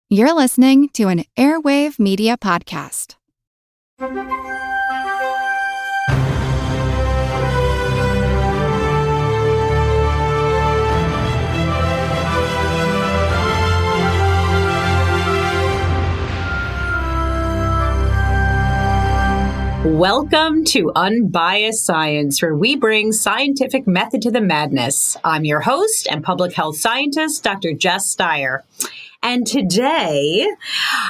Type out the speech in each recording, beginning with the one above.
You're listening to an Airwave Media Podcast. Welcome to Unbiased Science, where we bring scientific method to the madness. I'm your host and public health scientist, Dr. Jess Steyer. And today,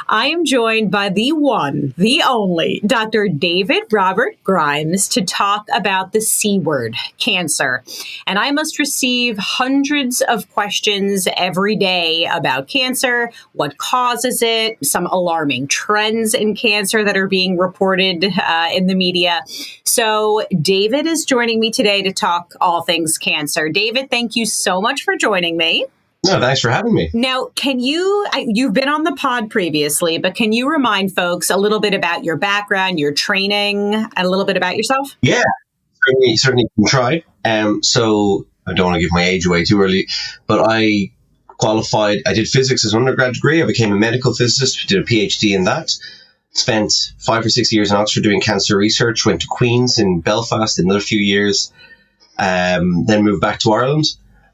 I am joined by the one, the only, Dr. David Robert Grimes to talk about the C word, cancer. And I must receive hundreds of questions every day about cancer, what causes it, some alarming trends in cancer that are being reported in the media. So David is joining me today to talk all things cancer. David, thank you so much for joining me. No, thanks for having me. Now, you've been on the pod previously, but can you remind folks a little bit about your background, your training, and a little bit about yourself? Yeah, certainly can try. So I don't want to give my age away too early, but I qualified, I did physics as an undergrad degree. I became a medical physicist, did a PhD in that. Spent 5 or 6 years in Oxford doing cancer research, went to Queen's in Belfast, another few years, then moved back to Ireland.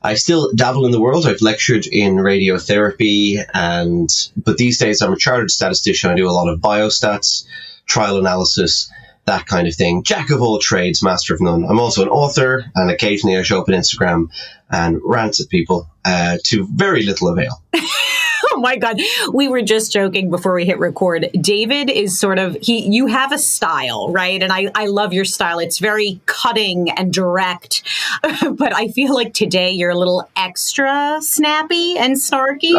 I still dabble in the world. I've lectured in radiotherapy, but these days I'm a chartered statistician. I do a lot of biostats, trial analysis, that kind of thing. Jack of all trades, master of none. I'm also an author, and occasionally I show up on Instagram and rant at people to very little avail. Oh my God. We were just joking before we hit record. David is you have a style, right? And I love your style. It's very cutting and direct. But I feel like today you're a little extra snappy and snarky.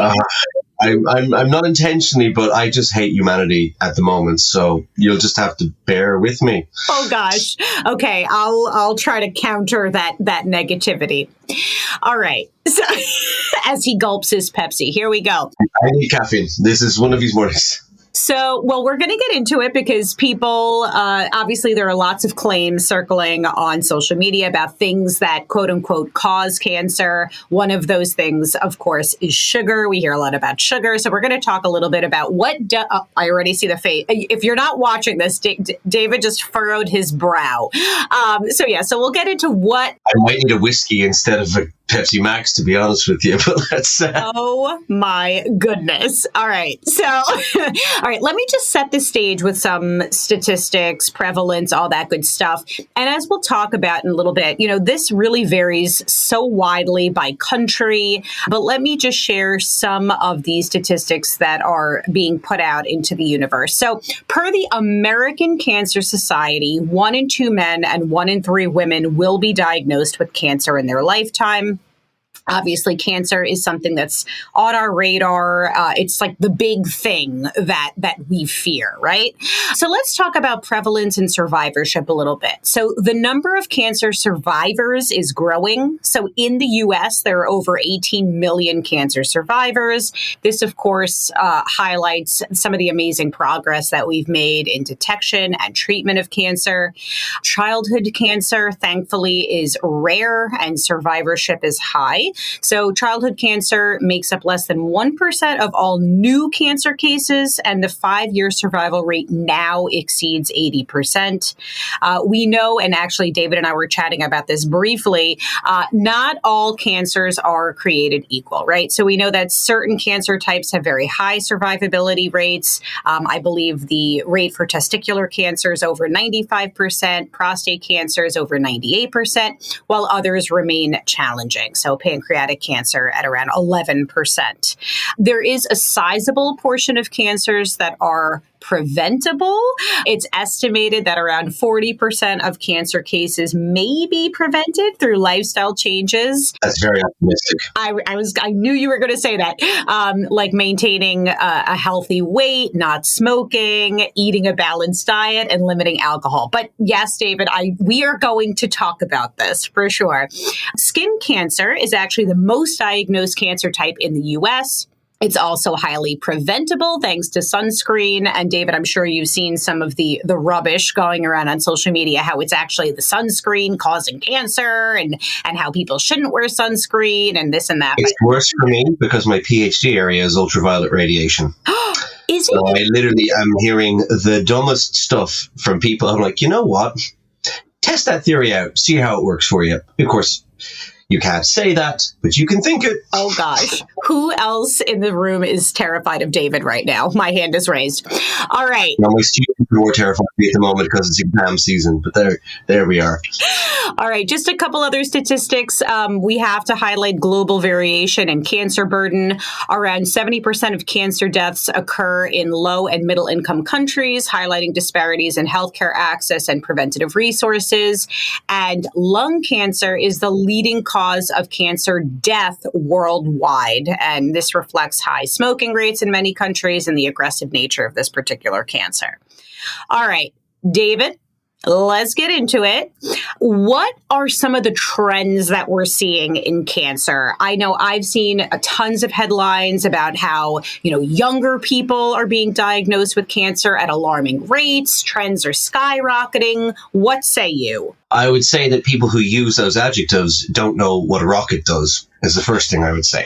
I'm not intentionally, but I just hate humanity at the moment. So you'll just have to bear with me. Oh gosh. Okay. I'll try to counter that negativity. All right. So as he gulps his Pepsi, here we go. I need caffeine. This is one of these mornings. So, well, we're going to get into it because people, obviously there are lots of claims circling on social media about things that quote unquote cause cancer. One of those things, of course, is sugar. We hear a lot about sugar. So we're going to talk a little bit about I already see the face. If you're not watching this, David just furrowed his brow. So we'll get into what. I might need a whiskey instead of a Pepsi Max, to be honest with you, but let's... Oh my goodness. All right. So, all right, let me just set the stage with some statistics, prevalence, all that good stuff. And as we'll talk about in a little bit, this really varies so widely by country, but let me just share some of these statistics that are being put out into the universe. So per the American Cancer Society, 1 in 2 men and 1 in 3 women will be diagnosed with cancer in their lifetime. Obviously, cancer is something that's on our radar. It's like the big thing that we fear, right? So let's talk about prevalence and survivorship a little bit. So the number of cancer survivors is growing. So in the U.S., there are over 18 million cancer survivors. This, of course, highlights some of the amazing progress that we've made in detection and treatment of cancer. Childhood cancer, thankfully, is rare and survivorship is high. So childhood cancer makes up less than 1% of all new cancer cases, and the 5-year survival rate now exceeds 80%. We know, and actually David and I were chatting about this briefly, not all cancers are created equal, right? So we know that certain cancer types have very high survivability rates. I believe the rate for testicular cancer is over 95%, prostate cancer is over 98%, while others remain challenging. So pancreatic cancer at around 11%. There is a sizable portion of cancers that are preventable. It's estimated that around 40% of cancer cases may be prevented through lifestyle changes. That's very optimistic. I knew you were going to say that, like maintaining a healthy weight, not smoking, eating a balanced diet, and limiting alcohol. But yes, David, we are going to talk about this for sure. Skin cancer is actually the most diagnosed cancer type in the U.S. It's also highly preventable thanks to sunscreen. And David, I'm sure you've seen some of the rubbish going around on social media, how it's actually the sunscreen causing cancer and how people shouldn't wear sunscreen and this and that. It's worse for me because my PhD area is ultraviolet radiation. Is so it? I literally am hearing the dumbest stuff from people. I'm like, you know what? Test that theory out. See how it works for you. Of course, you can't say that, but you can think it. Oh, gosh. Who else in the room is terrified of David right now? My hand is raised. All right. Now, my students are more terrified of me at the moment because it's exam season, but there we are. All right. Just a couple other statistics. We have to highlight global variation in cancer burden. Around 70% of cancer deaths occur in low and middle income countries, highlighting disparities in healthcare access and preventative resources. And lung cancer is the leading cause of cancer death worldwide. And this reflects high smoking rates in many countries and the aggressive nature of this particular cancer. All right, David, let's get into it. What are some of the trends that we're seeing in cancer? I know I've seen tons of headlines about how, younger people are being diagnosed with cancer at alarming rates. Trends are skyrocketing. What say you? I would say that people who use those adjectives don't know what a rocket does, is the first thing I would say.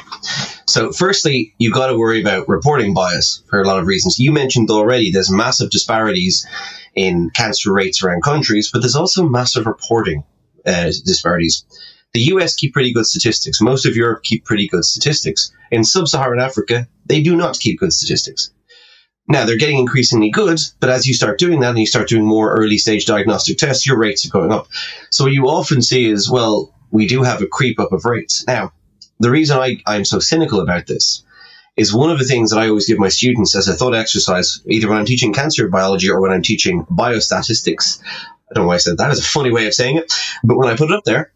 So firstly, you've got to worry about reporting bias for a lot of reasons. You mentioned already there's massive disparities in cancer rates around countries, but there's also massive reporting disparities. The US keep pretty good statistics. Most of Europe keep pretty good statistics. In sub-Saharan Africa, they do not keep good statistics. Now, they're getting increasingly good, but as you start doing that and you start doing more early stage diagnostic tests, your rates are going up. So what you often see is, well, we do have a creep up of rates. Now, the reason I'm so cynical about this is one of the things that I always give my students as a thought exercise, either when I'm teaching cancer biology or when I'm teaching biostatistics. I don't know why I said that. It's a funny way of saying it. But when I put it up there,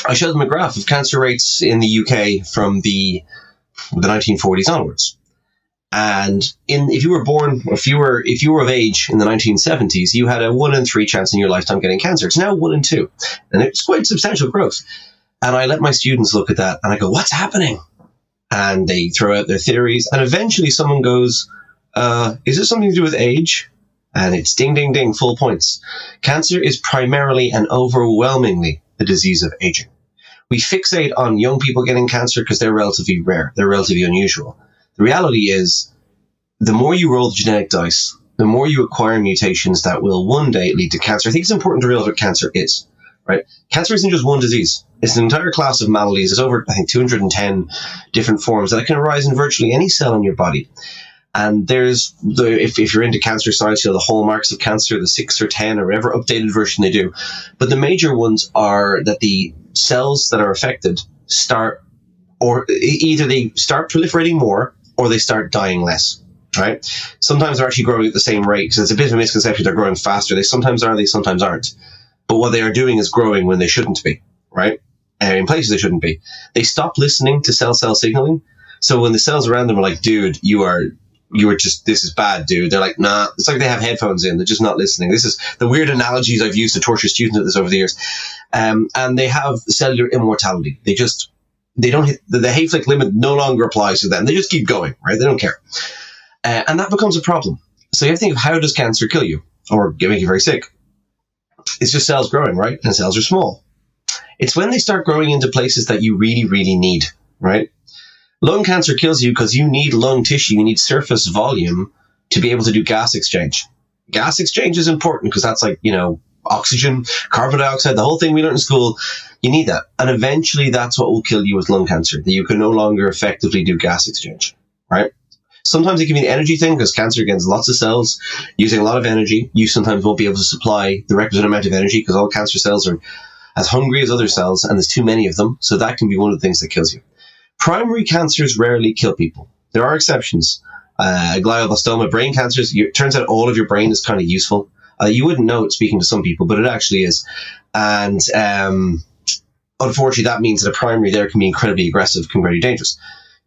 I show them a graph of cancer rates in the UK from the 1940s onwards. And if you were born, if you were of age in the 1970s, you had a 1 in 3 chance in your lifetime getting cancer. It's now 1 in 2. And it's quite substantial growth. And I let my students look at that and I go, what's happening? And they throw out their theories. And eventually someone goes, is it something to do with age? And it's ding, ding, ding, full points. Cancer is primarily and overwhelmingly the disease of aging. We fixate on young people getting cancer because they're relatively rare. They're relatively unusual. The reality is, the more you roll the genetic dice, the more you acquire mutations that will one day lead to cancer. I think it's important to realize what cancer is, right? Cancer isn't just one disease. It's an entire class of maladies. There's over, I think, 210 different forms that can arise in virtually any cell in your body. And there's, if you're into cancer science, the hallmarks of cancer, the 6 or 10 or whatever updated version they do. But the major ones are that the cells that are affected start, or either they start proliferating more, or they start dying less, right? Sometimes they're actually growing at the same rate, because it's a bit of a misconception they're growing faster. They sometimes are, they sometimes aren't. But what they are doing is growing when they shouldn't be, right? In places they shouldn't be. They stop listening to cell-cell signaling. So when the cells around them are like, dude, you are just, this is bad, dude. They're like, nah. It's like they have headphones in. They're just not listening. This is the weird analogies I've used to torture students at this over the years. And they have cellular immortality. They don't hit the Hayflick limit no longer applies to them. They just keep going, right? They don't care. And that becomes a problem. So you have to think of, how does cancer kill you or make you very sick? It's just cells growing, right? And cells are small. It's when they start growing into places that you really, really need, right? Lung cancer kills you because you need lung tissue. You need surface volume to be able to do gas exchange. Gas exchange is important because that's like, oxygen, carbon dioxide, the whole thing we learned in school. You need that. And eventually that's what will kill you with lung cancer, that you can no longer effectively do gas exchange, right? Sometimes it can be an energy thing because cancer gets lots of cells using a lot of energy. You sometimes won't be able to supply the requisite amount of energy because all cancer cells are as hungry as other cells and there's too many of them. So that can be one of the things that kills you. Primary cancers rarely kill people. There are exceptions. Glioblastoma, brain cancers, it turns out all of your brain is kind of useful. You wouldn't know it speaking to some people, but it actually is. And unfortunately, that means that a primary there can be incredibly aggressive, can be very dangerous.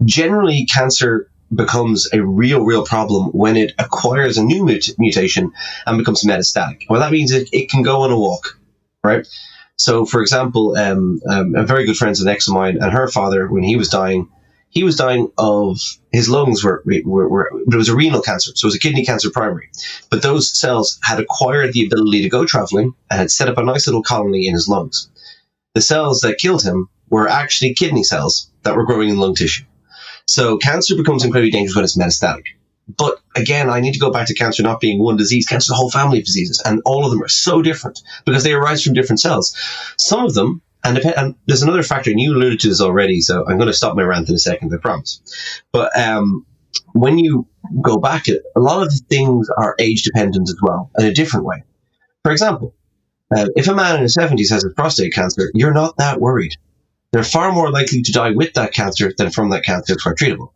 Generally, cancer becomes a real problem when it acquires a new mutation and becomes metastatic. Well, that means it can go on a walk, right? So, for example, a very good friend's an ex of mine, and her father, when he was dying, he was dying of his lungs but it was a renal cancer, so it was a kidney cancer primary. But those cells had acquired the ability to go traveling and had set up a nice little colony in his lungs. The cells that killed him were actually kidney cells that were growing in lung tissue. So cancer becomes incredibly dangerous when it's metastatic. But again, I need to go back to cancer not being one disease. Cancer is a whole family of diseases, and all of them are so different because they arise from different cells. Some of them, and there's another factor, and you alluded to this already, so I'm going to stop my rant in a second, I promise. But when you go back, a lot of the things are age dependent as well, in a different way. For example, if a man in his 70s has prostate cancer, you're not that worried. They're far more likely to die with that cancer than from that cancer that's quite treatable.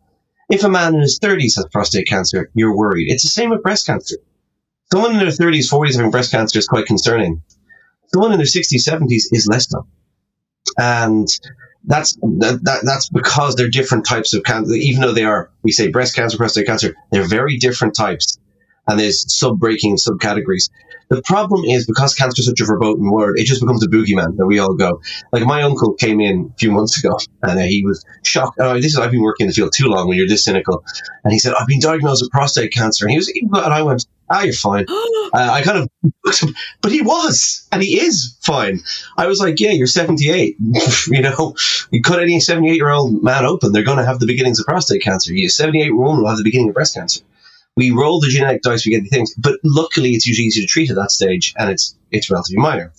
If a man in his 30s has prostate cancer, you're worried. It's the same with breast cancer. Someone in their 30s, 40s having breast cancer is quite concerning. Someone in their 60s, 70s is less so. And that's because they're different types of cancer. Even though they are, we say breast cancer, prostate cancer, they're very different types. And there's sub-breaking subcategories. The problem is because cancer is such a verboten word, it just becomes a boogeyman that we all go. Like my uncle came in a few months ago and he was shocked. I've been working in the field too long when you're this cynical. And he said, I've been diagnosed with prostate cancer. And I went, you're fine. I kind of, but he was, and he is fine. I was like, yeah, you're 78. You cut any 78-year-old man open, they're going to have the beginnings of prostate cancer. A 78-year-old woman will have the beginning of breast cancer. We roll the genetic dice, we get the things, but luckily it's usually easy to treat at that stage, and it's relatively minor.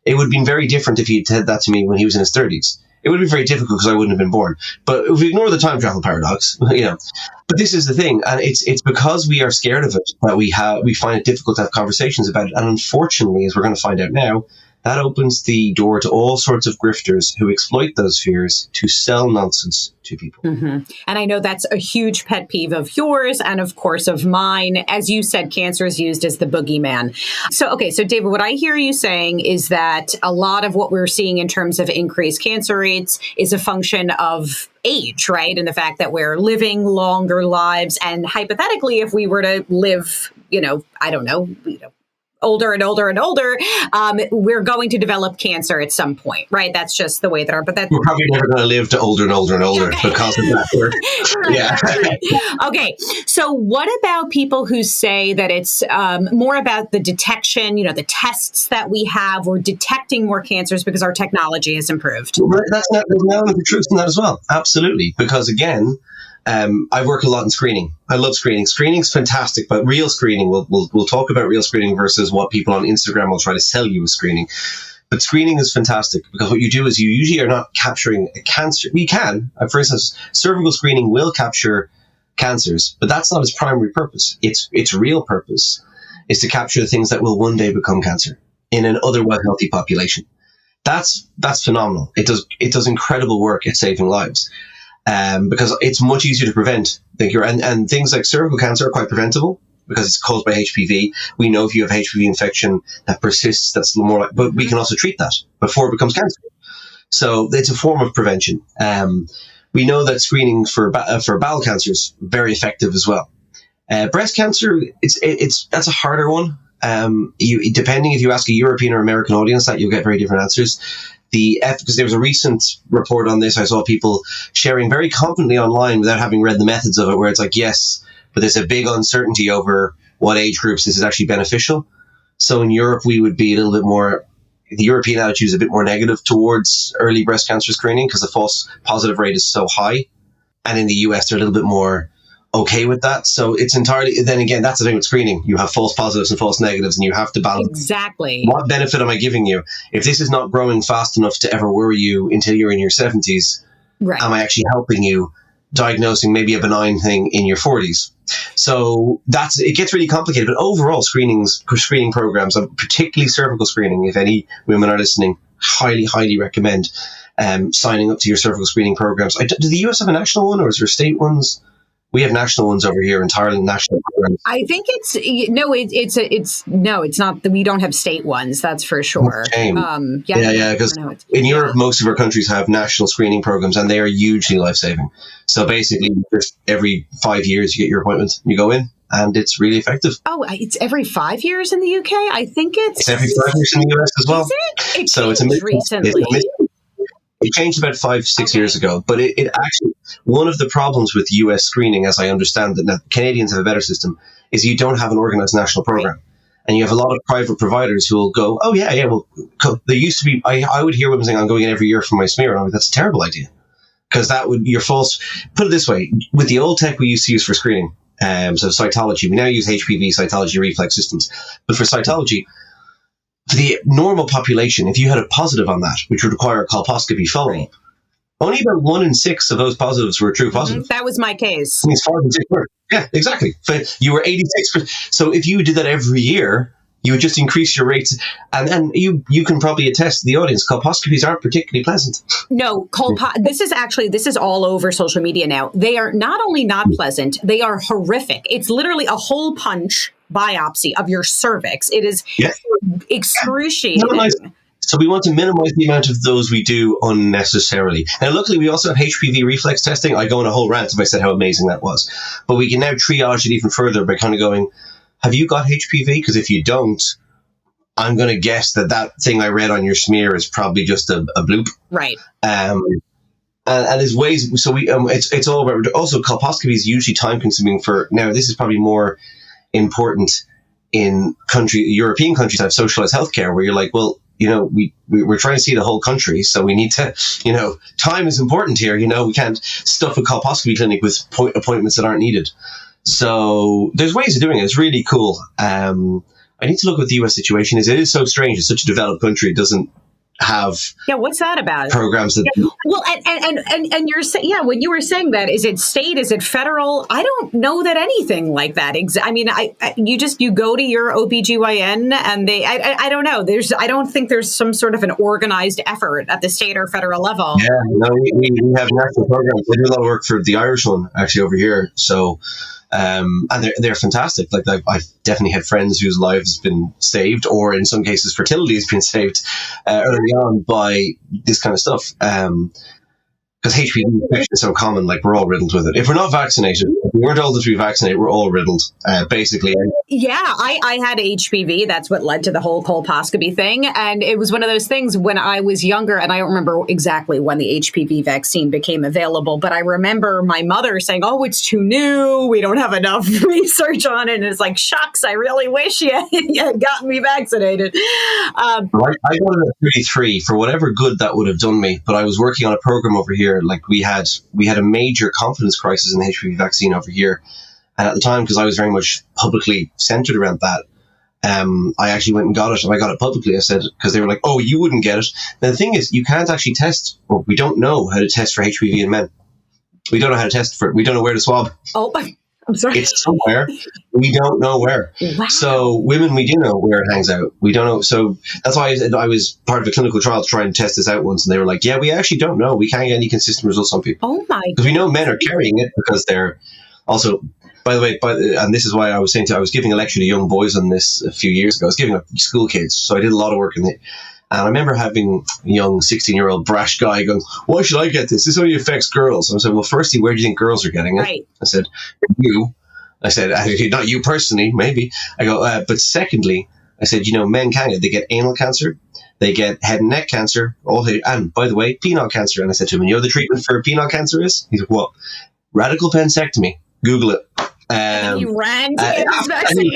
It would have been very different if he had said that to me when he was in his 30s. It would have been very difficult because I wouldn't have been born. But if we ignore the time travel paradox, But this is the thing, and it's because we are scared of it that we find it difficult to have conversations about it. And unfortunately, as we're going to find out now, that opens the door to all sorts of grifters who exploit those fears to sell nonsense to people. Mm-hmm. And I know that's a huge pet peeve of yours and, of course, of mine. As you said, cancer is used as the boogeyman. So David, what I hear you saying is that a lot of what we're seeing in terms of increased cancer rates is a function of age, right? And the fact that we're living longer lives. And hypothetically, if we were to live, older and older and older, we're going to develop cancer at some point, right? That's just the way that we're probably never going to live to older and older and older because of that word. Yeah. Okay. So what about people who say that it's more about the detection, the tests that we have, we're detecting more cancers because our technology has improved? Well, there's an element of truth in that as well. Absolutely. Because again, I work a lot in screening. I love screening. Screening's fantastic, but real screening, we'll talk about real screening versus what people on Instagram will try to sell you as screening. But screening is fantastic because what you do is you usually are not capturing a cancer. We can. For instance, cervical screening will capture cancers, but that's not its primary purpose. Its real purpose is to capture the things that will one day become cancer in an otherwise healthy population. That's phenomenal. It does incredible work at saving lives. Because it's much easier to prevent. And things like cervical cancer are quite preventable because it's caused by HPV. We know if you have HPV infection that persists, that's more like, but we can also treat that before it becomes cancer. So it's a form of prevention. We know that screening for bowel cancer is very effective as well. Breast cancer, that's a harder one. Depending if you ask a European or American audience, that you'll get very different answers. Because there was a recent report on this, I saw people sharing very confidently online without having read the methods of it, where it's like, yes, but there's a big uncertainty over what age groups this is actually beneficial. So in Europe, we would be a little bit more, the European attitude is a bit more negative towards early breast cancer screening because the false positive rate is so high. And in the US, they're a little bit more okay with that. So it's entirely, then again, that's the thing with screening. You have false positives and false negatives, and you have to balance. Exactly. What benefit am I giving you? If this is not growing fast enough to ever worry you until you're in your 70s, right, am I actually helping you diagnosing maybe a benign thing in your 40s? So it gets really complicated. But overall, screening programs, particularly cervical screening, if any women are listening, highly, highly recommend signing up to your cervical screening programs. Do the US have a national one, or is there state ones? We have national ones over here, entirely national programs. I think it's not that we don't have state ones. That's for sure. Yeah. Because in Europe, most of our countries have national screening programs, and they are hugely life-saving. So basically, just every 5 years, you get your appointment, you go in, and it's really effective. Oh, it's every 5 years in the UK. I think it's every 5 years in the US as well. Is it? It's a myth recently. It changed about 5-6 years ago, but it actually, one of the problems with US screening, as I understand it, now Canadians have a better system, is you don't have an organized national program. Right. And you have a lot of private providers who will go, oh, yeah, well, there used to be, I would hear women saying, I'm going in every year for my smear. And I'm like, that's a terrible idea. Because you're false. Put it this way, with the old tech we used to use for screening, so cytology, we now use HPV cytology reflex systems. But for cytology, for the normal population, if you had a positive on that, which would require a colposcopy follow-up, only about 1 in 6 of those positives were true positives. That was my case. It means 5 and 6 were. Yeah, exactly. You were 86%. So if you did that every year, you would just increase your rates. And then you can probably attest to the audience, colposcopies aren't particularly pleasant. No, this is all over social media now. They are not only not pleasant, they are horrific. It's literally a hole punch biopsy of your cervix. It is excruciating. Nice. So we want to minimize the amount of those we do unnecessarily. Now, luckily, we also have HPV reflex testing. I go on a whole rant if I said how amazing that was. But we can now triage it even further by kind of going, have you got HPV? Because if you don't, I'm going to guess that thing I read on your smear is probably just a bloop. Right. And there's ways. So it's all about. Also, colposcopy is usually time consuming for. Now, this is probably more important in European countries that have socialized healthcare, where you're like, well, we're trying to see the whole country, so we need to, time is important here. We can't stuff a colposcopy clinic with appointments that aren't needed. So there's ways of doing it. It's really cool. I need to look what the US situation is. It is so strange. It's such a developed country. It doesn't have what's that about? Programs that well, and you're saying when you were saying that, is it state, is it federal? I don't know that anything like that. I mean, you go to your OBGYN and I don't know. I don't think there's some sort of an organized effort at the state or federal level. Yeah, no, we have national programs. We do a lot of work for the Irish one actually over here. So. And they're fantastic. Like I've definitely had friends whose lives have been saved, or in some cases fertility has been saved early on by this kind of stuff. Because HPV infection is so common, like we're all riddled with it. If we're not vaccinated, if we weren't told to be vaccinated, we're all riddled, basically. Yeah, I had HPV. That's what led to the whole colposcopy thing. And it was one of those things when I was younger, and I don't remember exactly when the HPV vaccine became available, but I remember my mother saying, oh, it's too new. We don't have enough research on it. And it's like, shucks, I really wish you had gotten me vaccinated. I got it at 33 for whatever good that would have done me. But I was working on a program over here. Like we had a major confidence crisis in the HPV vaccine over here, and at the time, because I was very much publicly centered around that, I actually went and got it, and I got it publicly. I said, because they were like, "Oh, you wouldn't get it." Now the thing is, you can't actually test, or we don't know how to test for HPV in men. We don't know how to test for it. We don't know where to swab. Oh, I'm sorry. It's somewhere. We don't know where. Wow. So women, we do know where it hangs out. We don't know. So that's why I was part of a clinical trial to try and test this out once. And they were like, yeah, we actually don't know. We can't get any consistent results on people. Oh, my. Because we know men are carrying it because they're also, by the way, and this is why I was saying I was giving a lecture to young boys on this a few years ago. I was giving school kids. So I did a lot of work in it. And I remember having a young 16-year-old brash guy going, why should I get this? This only affects girls. And I said, well, firstly, where do you think girls are getting it? Right. I said, you. I said, not you personally, maybe. I go, but secondly, I said, men can get, they get anal cancer, they get head and neck cancer, and by the way, penile cancer. And I said to him, the treatment for penile cancer is? He's like, what? Radical pensectomy. Google it. And he ran to get his vaccine.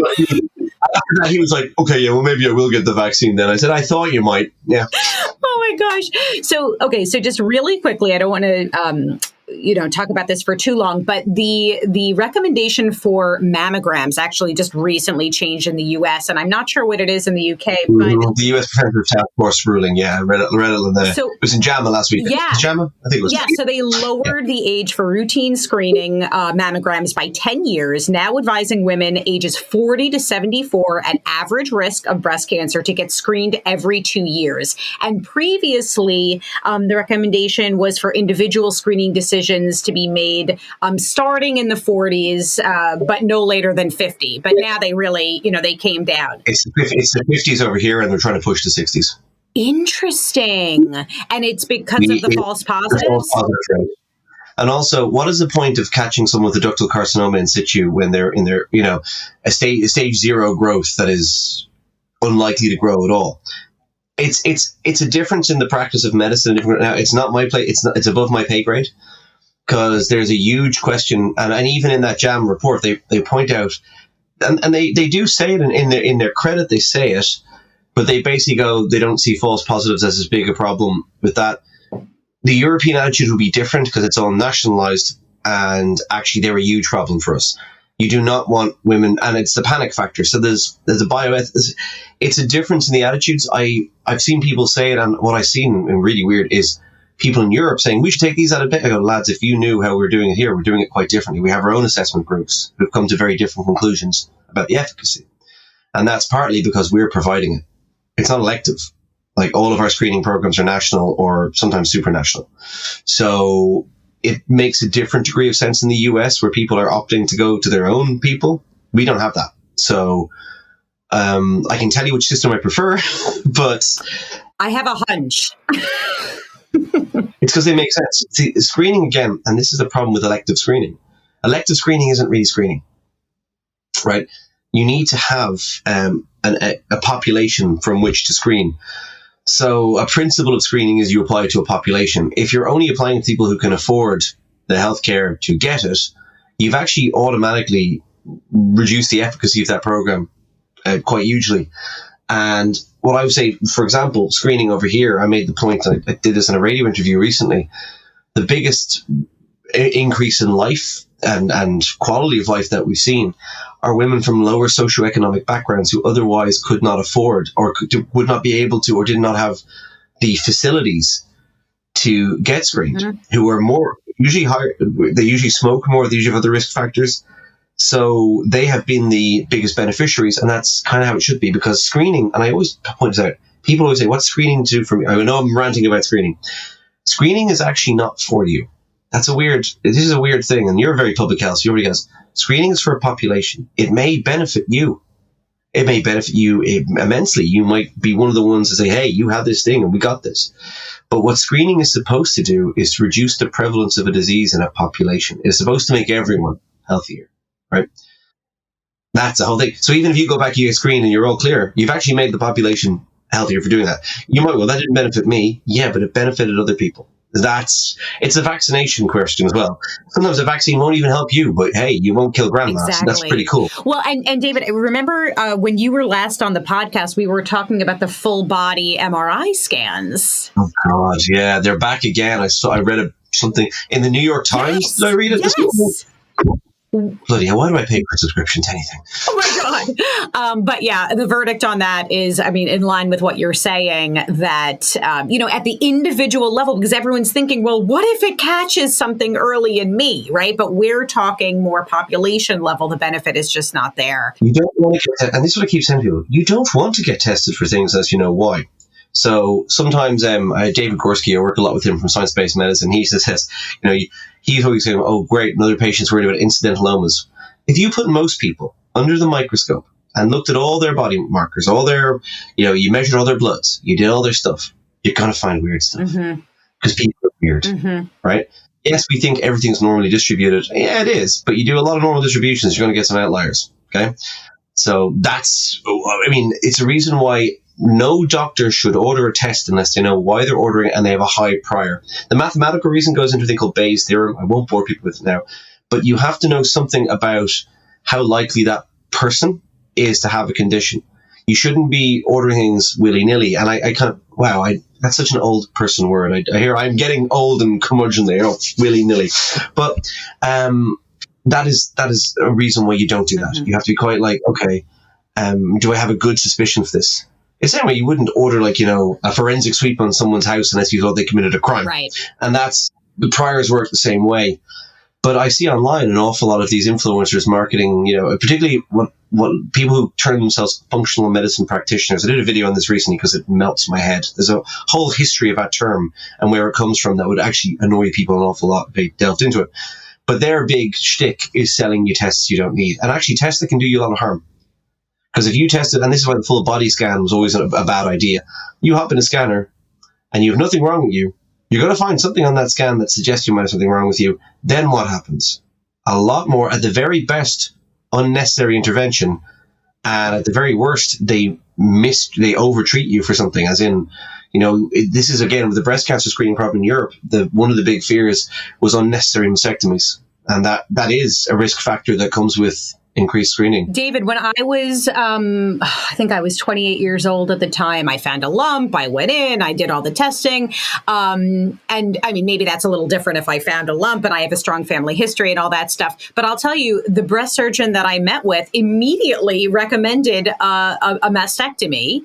After that, he was like, okay, yeah, well, maybe I will get the vaccine then. I said, I thought you might. Yeah. Oh, my gosh. So just really quickly, I don't want to talk about this for too long, but the recommendation for mammograms actually just recently changed in the U.S., and I'm not sure what it is in the U.K. But the U.S. Preventive Task Force ruling, yeah, I read it it was in JAMA last week. Yeah. JAMA? I think it was. Yeah, so they lowered the age for routine screening mammograms by 10 years, now advising women ages 40 to 74 at average risk of breast cancer to get screened every 2 years. And previously, the recommendation was for individual screening decisions to be made starting in the 40s, but no later than 50. But now they really, they came down. It's the 50s over here, and they're trying to push the 60s. Situation. And it's because of the false positives? And also, what is the point of catching someone with a ductal carcinoma in situ when they're in their, a stage 0 growth that is unlikely to grow at all? It's a difference in the practice of medicine. Now, it's not my play. It's above my pay grade. because there's a huge question, and even in that JAM report, they point out, and they do say it in their credit, they say it, but they basically go, they don't see false positives as as big a problem with that. The European attitude will be different because it's all nationalized, and actually they're a huge problem for us. You do not want women, and it's the panic factor. So there's a it's a difference in the attitudes. I've seen people say it, and what I've seen, and really weird, is people in Europe saying, we should take these out of bed. I go, lads, if you knew how we're doing it here, we're doing it quite differently. We have our own assessment groups who've come to very different conclusions about the efficacy. And that's partly because we're providing it. It's not elective. Like, all of our screening programs are national or sometimes supranational. So it makes a different degree of sense in the US, where people are opting to go to their own people. We don't have that. So I can tell you which system I prefer, but I have a hunch. It's because they make sense. See, screening, again, and this is the problem with elective screening. Elective screening isn't really screening, right? You need to have a population from which to screen. So a principle of screening is you apply to a population. If you're only applying to people who can afford the healthcare to get it, you've actually automatically reduced the efficacy of that program quite hugely. And what I would say, for example, screening over here, I made the point, I did this in a radio interview recently, the biggest increase in life and quality of life that we've seen are women from lower socioeconomic backgrounds who otherwise could not afford or would not be able to, or did not have the facilities to get screened, who are more, usually higher, they usually smoke more, they usually have other risk factors. So they have been the biggest beneficiaries, and that's kind of how it should be, because screening, and I always point this out, people always say, what's screening do for me? I know I'm ranting about screening. Screening is actually not for you. This is a weird thing, and you're very public health, so you already guess. Screening is for a population. It may benefit you. It may benefit you immensely. You might be one of the ones to say, hey, you have this thing and we got this. But what screening is supposed to do is to reduce the prevalence of a disease in a population. It's supposed to make everyone healthier. Right? That's the whole thing. So even if you go back, you get screened and you're all clear, you've actually made the population healthier for doing that. You might, well, that didn't benefit me. Yeah, but it benefited other people. It's a vaccination question as well. Sometimes a vaccine won't even help you, but hey, you won't kill grandma. Exactly. So that's pretty cool. Well, and David, remember when you were last on the podcast, we were talking about the full body MRI scans. Oh God, yeah, they're back again. I read something in the New York Times. Yes. Did I read it? Yes. Bloody hell, why do I pay for a subscription to anything? Oh my God. But yeah, the verdict on that is, I mean, in line with what you're saying, that, at the individual level, because everyone's thinking, well, what if it catches something early in me, right? But we're talking more population level. The benefit is just not there. You don't want to get, and this is what I keep saying to people, you don't want to get tested for things as you know why. So sometimes David Gorski, I work a lot with him from Science-Based Medicine, he says this, he's always saying, oh, great, another patient's worried about incidental-omas. If you put most people under the microscope and looked at all their body markers, all their, you measured all their bloods, you did all their stuff, you're going to find weird stuff. Because people are weird, right? Yes, we think everything's normally distributed. Yeah, it is. But you do a lot of normal distributions, you're going to get some outliers, okay? So it's a reason why no doctor should order a test unless they know why they're ordering it and they have a high prior. The mathematical reason goes into a thing called Bayes' theorem. I won't bore people with it now. But you have to know something about how likely that person is to have a condition. You shouldn't be ordering things willy-nilly. And I kind of, that's such an old person word. I hear I'm getting old and curmudgeonly, willy-nilly. But that is a reason why you don't do that. You have to be quite like, okay, do I have a good suspicion for this? It's the same way you wouldn't order a forensic sweep on someone's house unless you thought they committed a crime. Right. And the priors work the same way. But I see online an awful lot of these influencers marketing, particularly what people who term themselves functional medicine practitioners. I did a video on this recently because it melts my head. There's a whole history of that term and where it comes from that would actually annoy people an awful lot if they delved into it. But their big shtick is selling you tests you don't need. And actually tests that can do you a lot of harm. Because if you tested, and this is why the full body scan was always a bad idea, you hop in a scanner and you have nothing wrong with you, you're going to find something on that scan that suggests you might have something wrong with you. Then what happens? A lot more, at the very best, unnecessary intervention. And at the very worst, they overtreat you for something, as in, This is, again, with the breast cancer screening problem in Europe, one of the big fears was unnecessary mastectomies. And that is a risk factor that comes with increased screening. David, when I was, I think I was 28 years old at the time, I found a lump, I went in, I did all the testing. And I mean, maybe that's a little different if I found a lump and I have a strong family history and all that stuff. But I'll tell you, the breast surgeon that I met with immediately recommended a mastectomy.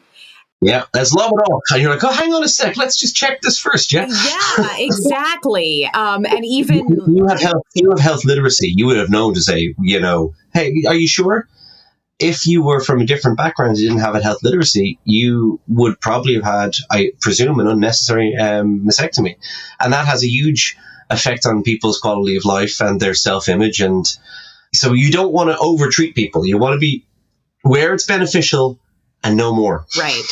Yeah, that's love it all. And you're like, oh, hang on a sec, let's just check this first, yeah? Yeah, exactly. And even... You have health literacy. You would have known to say, hey, are you sure? If you were from a different background and didn't have a health literacy, you would probably have had, I presume, an unnecessary mastectomy. And that has a huge effect on people's quality of life and their self-image. And so you don't want to over-treat people. You want to be where it's beneficial and no more. Right.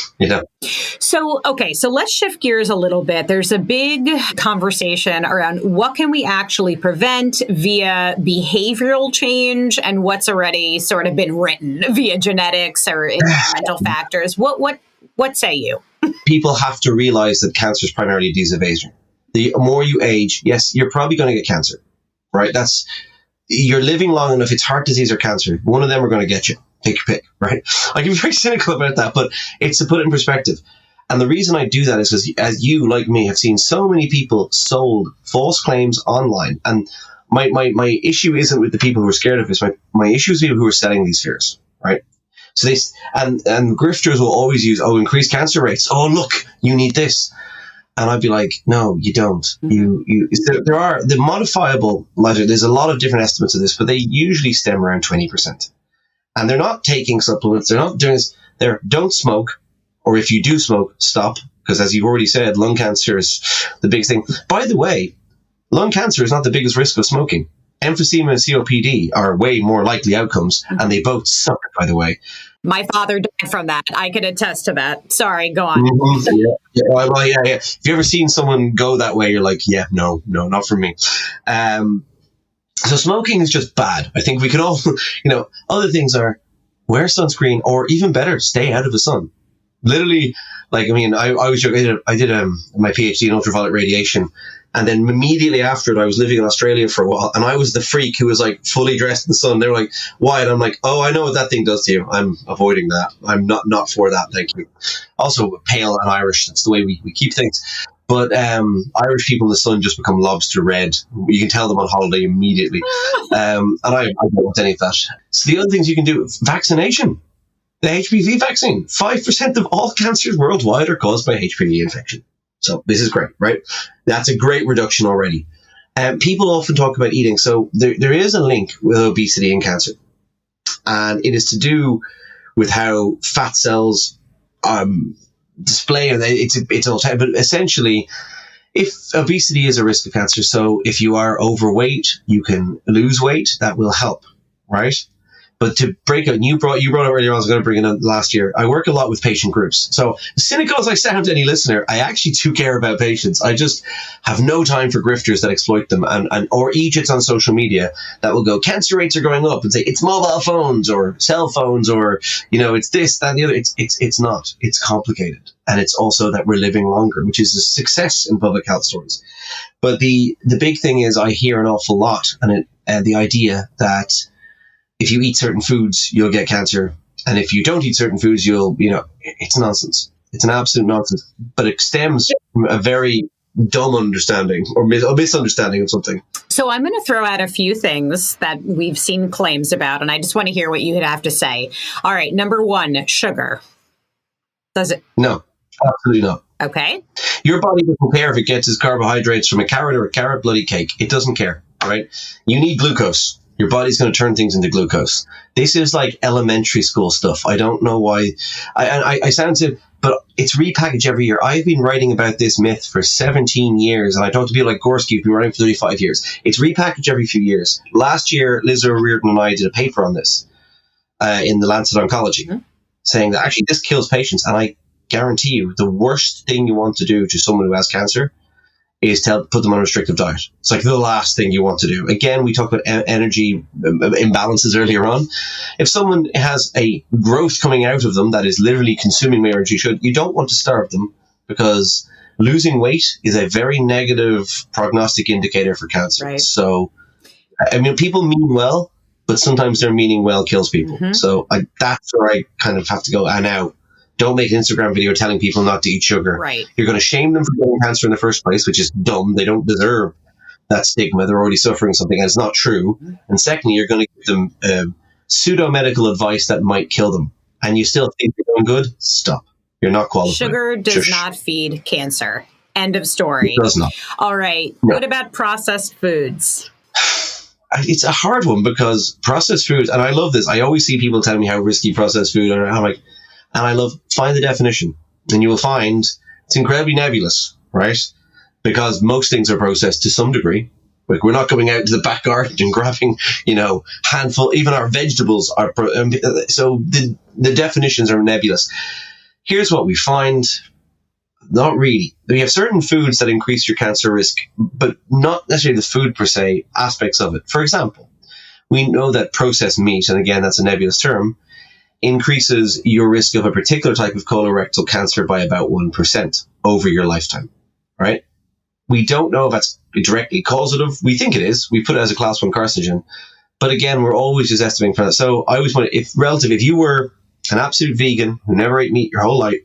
So let's shift gears a little bit. There's a big conversation around what can we actually prevent via behavioral change and what's already sort of been written via genetics or environmental factors. What say you? People have to realize that cancer is primarily a disease of aging. The more you age, yes, you're probably going to get cancer, right? You're living long enough. It's heart disease or cancer. One of them are going to get you. Take your pick, right? I can be very cynical about that, but it's to put it in perspective. And the reason I do that is because, as you, like me, have seen so many people sold false claims online. And my issue isn't with the people who are scared of this. My issue is people who are selling these fears, right? So and grifters will always use, increased cancer rates. Oh, look, you need this. And I'd be like, no, you don't. There are the modifiable ledger. There's a lot of different estimates of this, but they usually stem around 20%. And they're not taking supplements. They're not doing this. Don't smoke, or if you do smoke, stop. Because as you've already said, lung cancer is the biggest thing. By the way, lung cancer is not the biggest risk of smoking. Emphysema and COPD are way more likely outcomes, and they both suck, by the way. My father died from that. I can attest to that. Sorry, go on. Mm-hmm. Yeah. If you ever seen someone go that way, you're like, yeah, no, not for me. So smoking is just bad. I think we can all, other things are wear sunscreen, or even better, stay out of the sun. Literally, I was joking. I did my PhD in ultraviolet radiation. And then immediately after it, I was living in Australia for a while, and I was the freak who was like fully dressed in the sun. They were like, why? And I'm like, oh, I know what that thing does to you. I'm avoiding that. I'm not for that. Thank you. Also pale and Irish. That's the way we keep things. But Irish people in the sun just become lobster red. You can tell them on holiday immediately. And I don't want any of that. So the other things you can do, vaccination. The HPV vaccine. 5% of all cancers worldwide are caused by HPV infection. So this is great, right? That's a great reduction already. People often talk about eating. So there is a link with obesity and cancer. And it is to do with how fat cells display, and it's all time. But essentially, if obesity is a risk of cancer, so if you are overweight, you can lose weight. That will help, right? But to break out, you brought it earlier on, I was going to bring it in last year. I work a lot with patient groups. So as cynical as I sound to any listener, I actually do care about patients. I just have no time for grifters that exploit them or idiots on social media that will go, cancer rates are going up, and say it's mobile phones or cell phones or, it's this, that, and the other. It's not. It's complicated. And it's also that we're living longer, which is a success in public health stories. But the big thing is I hear an awful lot, and the idea that if you eat certain foods, you'll get cancer. And if you don't eat certain foods, it's nonsense. It's an absolute nonsense. But it stems from a very dumb understanding or a misunderstanding of something. So I'm going to throw out a few things that we've seen claims about, and I just want to hear what you have to say. All right. Number one, sugar. Does it? No, absolutely not. Okay. Your body doesn't care if it gets its carbohydrates from a carrot or a carrot bloody cake. It doesn't care, right? You need glucose. Your body's going to turn things into glucose. This is like elementary school stuff. I don't know why. I sound to, but it's repackaged every year. I've been writing about this myth for 17 years, and I talk to people like Gorski who've been writing for 35 years. It's repackaged every few years. Last year, Liz O'Riordan and I did a paper on this in the Lancet Oncology, saying that actually this kills patients. And I guarantee you, the worst thing you want to do to someone who has cancer is to put them on a restrictive diet. It's like the last thing you want to do. Again, we talked about energy imbalances earlier on. If someone has a growth coming out of them that is literally consuming more energy, you don't want to starve them. because losing weight is a very negative prognostic indicator for cancer. Right. So, I mean, people mean well, but sometimes their meaning well kills people. So that's where I kind of have to go. And now, don't make an Instagram video telling people not to eat sugar. Right. You're going to shame them for getting cancer in the first place, which is dumb. They don't deserve that stigma. They're already suffering something, and it's not true. And secondly, you're going to give them pseudo-medical advice that might kill them. And you still think you're doing good? Stop. You're not qualified. Sugar does not feed cancer. End of story. It does not. All right. No. What about processed foods? It's a hard one because processed foods, and I love this. I always see people telling me how risky processed food are. I'm like, and I love, find the definition. And you will find it's incredibly nebulous, right? Because most things are processed to some degree. Like, we're not going out to the back garden and grabbing, handful, even our vegetables are. So the definitions are nebulous. Here's what we find. Not really. We have certain foods that increase your cancer risk, but not necessarily the food per se, aspects of it. For example, we know that processed meat, and again, that's a nebulous term, increases your risk of a particular type of colorectal cancer by about 1% over your lifetime, right? We don't know if that's directly causative. We think it is. We put it as a class 1 carcinogen. But again, we're always just estimating for that. So I always want to, if you were an absolute vegan who never ate meat your whole life,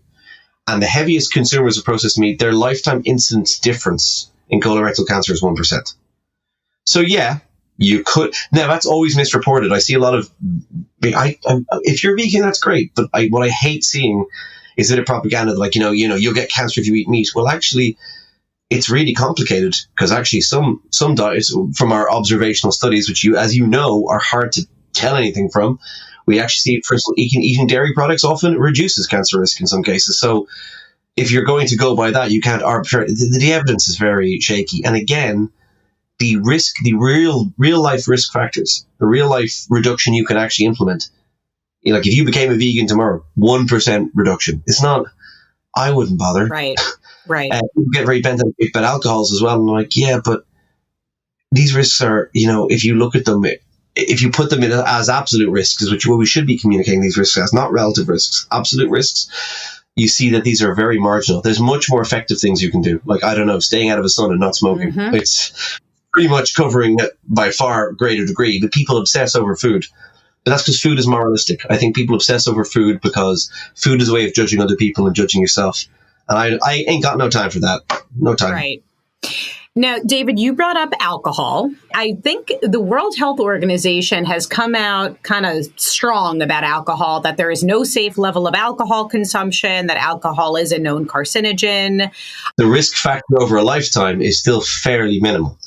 and the heaviest consumers of processed meat, their lifetime incidence difference in colorectal cancer is 1%. So yeah, you could. Now, that's always misreported. I see a lot of, if you're vegan, that's great. But what I hate seeing is that a propaganda like, you'll get cancer if you eat meat. Well, actually, it's really complicated because actually some diets from our observational studies, which as you know, are hard to tell anything from, we actually see, for instance, eating dairy products often reduces cancer risk in some cases. So if you're going to go by that, you can't arbitrarily. The evidence is very shaky. And again, the real life risk factors, the real life reduction you can actually implement. Like if you became a vegan tomorrow, 1% reduction. It's not. I wouldn't bother. Right. Right. People get very bent on about alcohols as well. And I'm like, yeah, but these risks are, if you look at them, if you put them in as absolute risks, which is what we should be communicating these risks as, not relative risks, absolute risks, you see that these are very marginal. There's much more effective things you can do. Like, I don't know, staying out of the sun and not smoking. It's pretty much covering it by far greater degree. But people obsess over food. But that's because food is moralistic. I think people obsess over food because food is a way of judging other people and judging yourself. And I ain't got no time for that. No time. Right. Now, David, you brought up alcohol. I think the World Health Organization has come out kind of strong about alcohol, that there is no safe level of alcohol consumption, that alcohol is a known carcinogen. The risk factor over a lifetime is still fairly minimal.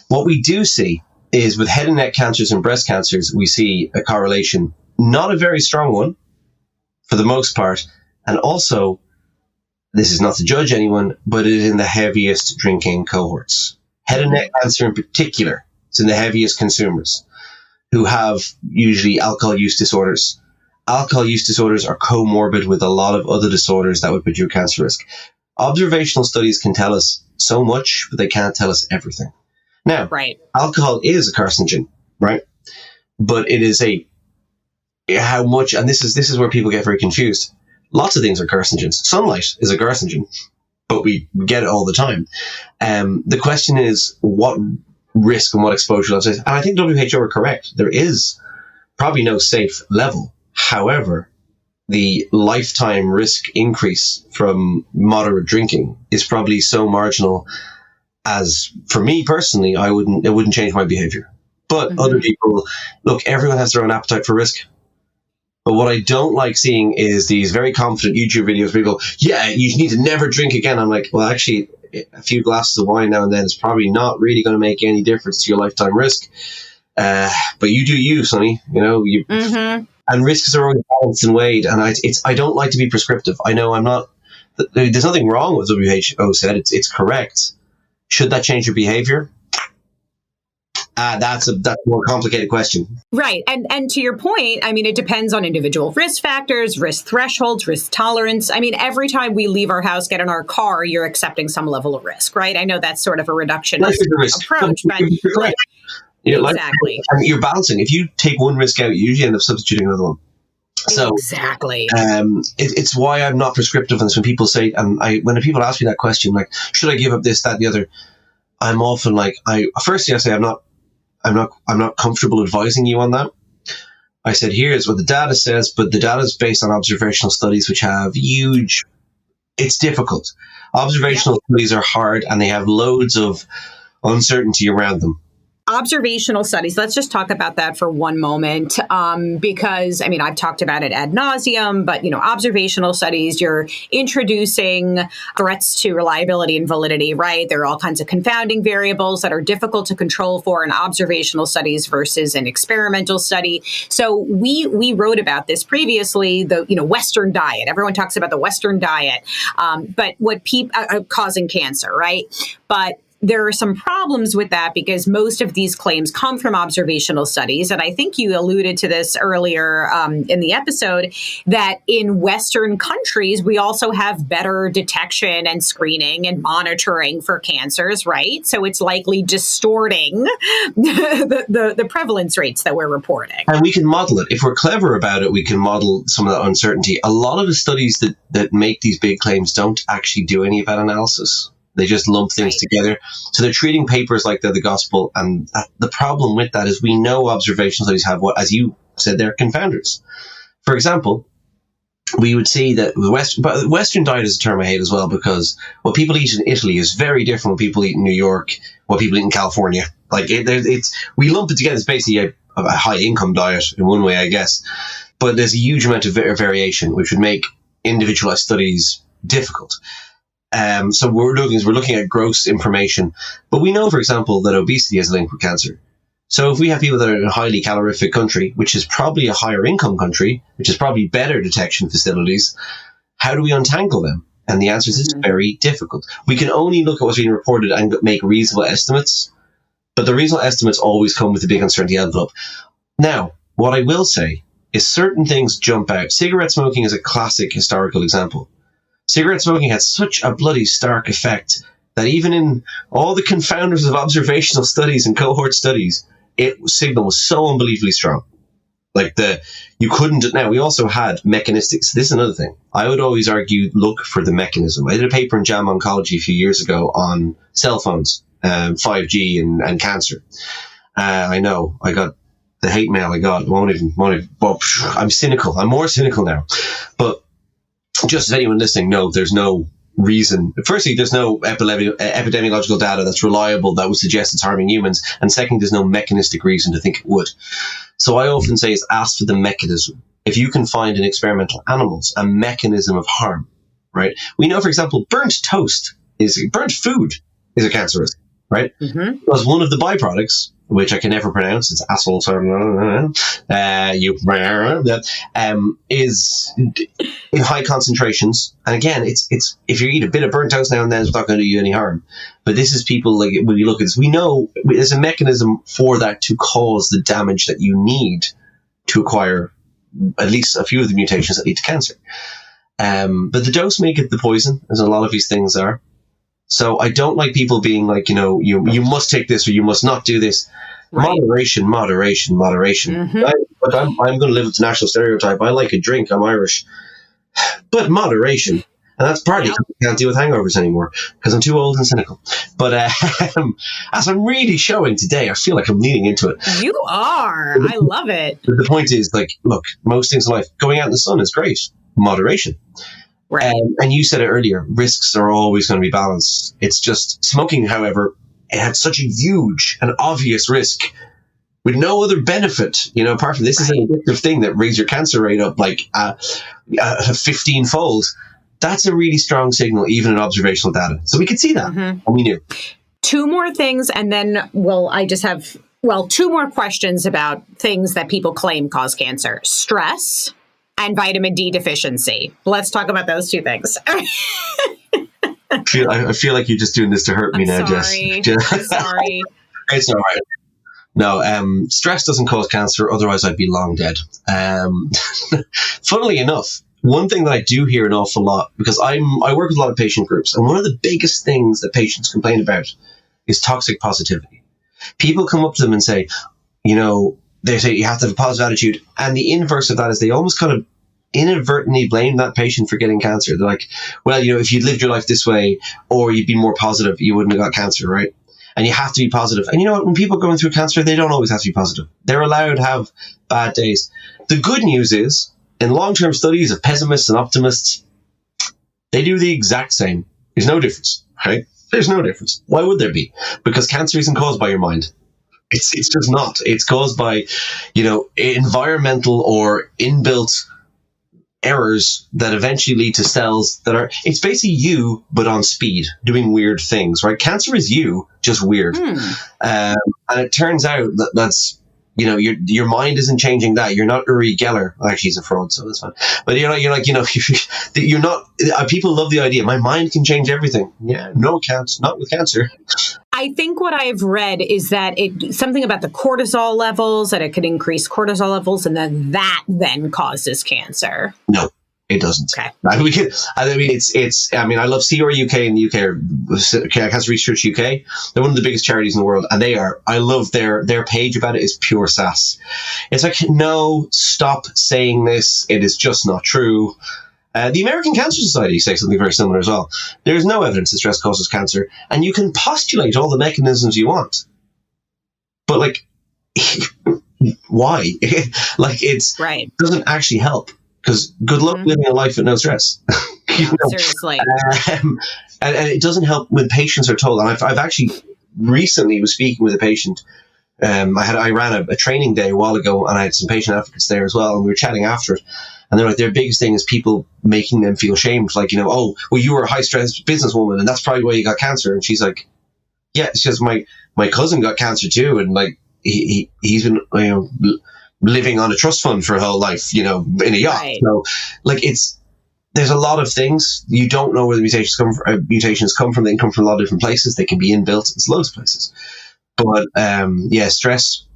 What we do see is with head and neck cancers and breast cancers, we see a correlation, not a very strong one for the most part. And also, this is not to judge anyone, but it is in the heaviest drinking cohorts. Head and neck cancer in particular, it's in the heaviest consumers who have usually alcohol use disorders. Alcohol use disorders are comorbid with a lot of other disorders that would put you at cancer risk. Observational studies can tell us so much, but they can't tell us everything. Now, alcohol is a carcinogen, right? But it is how much, and this is where people get very confused. Lots of things are carcinogens. Sunlight is a carcinogen, but we get it all the time. The question is what risk and what exposure levels. And I think WHO are correct. There is probably no safe level. However, the lifetime risk increase from moderate drinking is probably so marginal as, for me personally, it wouldn't change my behavior. But other people, look, everyone has their own appetite for risk. But what I don't like seeing is these very confident YouTube videos where people go, yeah, you need to never drink again. I'm like, well, actually, a few glasses of wine now and then is probably not really going to make any difference to your lifetime risk. But you do you, Sonny. And risks are always balanced and weighed. And I don't like to be prescriptive. I know I'm not. There's nothing wrong with what WHO said. It's correct. Should that change your behavior? That's a more complicated question. Right. And to your point, I mean, it depends on individual risk factors, risk thresholds, risk tolerance. I mean, every time we leave our house, get in our car, you're accepting some level of risk, right? I know that's sort of a reductionist approach, but exactly. And you're balancing. If you take one risk out, you usually end up substituting another one. So exactly. It's why I'm not prescriptive on this. When people say, when people ask me that question, like, should I give up this, that, and the other? I'm often like, I say I'm not comfortable advising you on that. I said, here's what the data says, but the data is based on observational studies, which have it's difficult. Observational studies are hard and they have loads of uncertainty around them. Observational studies. Let's just talk about that for one moment, because, I mean, I've talked about it ad nauseum, but, observational studies, you're introducing threats to reliability and validity, right? There are all kinds of confounding variables that are difficult to control for in observational studies versus an experimental study. So we wrote about this previously, the, Western diet. Everyone talks about the Western diet, but what people causing cancer, right? But there are some problems with that because most of these claims come from observational studies. And I think you alluded to this earlier in the episode, that in Western countries, we also have better detection and screening and monitoring for cancers, right? So it's likely distorting the prevalence rates that we're reporting. And we can model it. If we're clever about it, we can model some of that uncertainty. A lot of the studies that make these big claims don't actually do any of that analysis. They just lump things together. So they're treating papers like they're the gospel. And the problem with that is we know observational studies have what, as you said, they're confounders. For example, we would see that the Western diet is a term I hate as well, because what people eat in Italy is very different from what people eat in New York, what people eat in California. Like we lump it together. It's basically a high income diet in one way, I guess. But there's a huge amount of variation, which would make individualized studies difficult. So we're looking at gross information, but we know, for example, that obesity is linked with cancer. So if we have people that are in a highly calorific country, which is probably a higher income country, which is probably better detection facilities, how do we untangle them? And the answer is it's very difficult. We can only look at what's being reported and make reasonable estimates, but the reasonable estimates always come with a big uncertainty envelope. Now, what I will say is certain things jump out. Cigarette smoking is a classic historical example. Cigarette smoking had such a bloody stark effect that even in all the confounders of observational studies and cohort studies, signal was so unbelievably strong. Like you couldn't. Now, we also had mechanistics. This is another thing. I would always argue, look for the mechanism. I did a paper in JAM Oncology a few years ago on cell phones, 5G and cancer. I know I got the hate mail I got. I'm cynical. I'm more cynical now, but just as anyone listening know, there's no reason. Firstly, there's no epidemiological data that's reliable that would suggest it's harming humans. And second, there's no mechanistic reason to think it would. So I often say is ask for the mechanism. If you can find in experimental animals a mechanism of harm, right? We know, for example, burnt food is a cancer risk, right? Mm-hmm. Because one of the byproducts, which I can never pronounce, it's asshole, is in high concentrations. And again, it's if you eat a bit of burnt toast now and then, it's not going to do you any harm. But this is people, like, when you look at this, we know there's a mechanism for that to cause the damage that you need to acquire at least a few of the mutations that lead to cancer. But the dose may get the poison, as a lot of these things are. So I don't like people being like, you must take this or you must not do this. Right. Moderation. Mm-hmm. I'm going to live with the national stereotype. I like a drink. I'm Irish. But moderation. And that's partly because I can't deal with hangovers anymore because I'm too old and cynical. But as I'm really showing today, I feel like I'm leaning into it. You are. I love it. The point is, like, look, most things in life, going out in the sun is great. Moderation. Right. And you said it earlier, risks are always going to be balanced. It's just smoking, however, it had such a huge and obvious risk with no other benefit, apart from this is an addictive thing that raises your cancer rate up like 15-fold. That's a really strong signal, even in observational data. So we could see that, and we knew. Two more things, and then, I just have, two more questions about things that people claim cause cancer. Stress and vitamin D deficiency. Let's talk about those two things. I feel like you're just doing this to hurt me now, Jess. I'm sorry. It's all right. No, stress doesn't cause cancer. Otherwise, I'd be long dead. Funnily enough, one thing that I do hear an awful lot, because I work with a lot of patient groups, and one of the biggest things that patients complain about is toxic positivity. People come up to them and say, they say you have to have a positive attitude, and the inverse of that is they almost kind of inadvertently blame that patient for getting cancer. They're like, well, if you'd lived your life this way or you'd been more positive, you wouldn't have got cancer, right? And you have to be positive. And you know what? When people are going through cancer, they don't always have to be positive. They're allowed to have bad days. The good news is, in long-term studies of pessimists and optimists, they do the exact same. There's no difference, right? There's no difference. Why would there be? Because cancer isn't caused by your mind. It's just not. It's caused by, environmental or inbuilt errors that eventually lead to cells that are, it's basically you, but on speed, doing weird things, right? Cancer is you, just weird. And it turns out that's, your mind isn't changing that. You're not Uri Geller. Actually, he's a fraud, so that's fine. But you're not, people love the idea. My mind can change everything. Yeah, no, it can't. Not with cancer. I think what I've read is that something about the cortisol levels, that it could increase cortisol levels, and then that causes cancer. No, it doesn't. Okay. I love CR UK in the UK, or Cancer Research UK. They're one of the biggest charities in the world, and I love their page about it is pure sass. It's like, no, stop saying this. It is just not true. The American Cancer Society says something very similar as well. There's no evidence that stress causes cancer, and you can postulate all the mechanisms you want. But, why? Right. Doesn't actually help, because good luck living a life with no stress. Seriously. And it doesn't help when patients are told, and I've actually recently was speaking with a patient. I ran a training day a while ago, and I had some patient advocates there as well, and we were chatting after it. And they're like, their biggest thing is people making them feel shamed. Like, oh, well, you were a high-stress businesswoman, and that's probably why you got cancer. And she's like, yeah, it's just my cousin got cancer too, and he's been living on a trust fund for her whole life, in a yacht. Right. So there's a lot of things you don't know where the mutations come from. They can come from a lot of different places. They can be inbuilt. It's loads of places. But stress,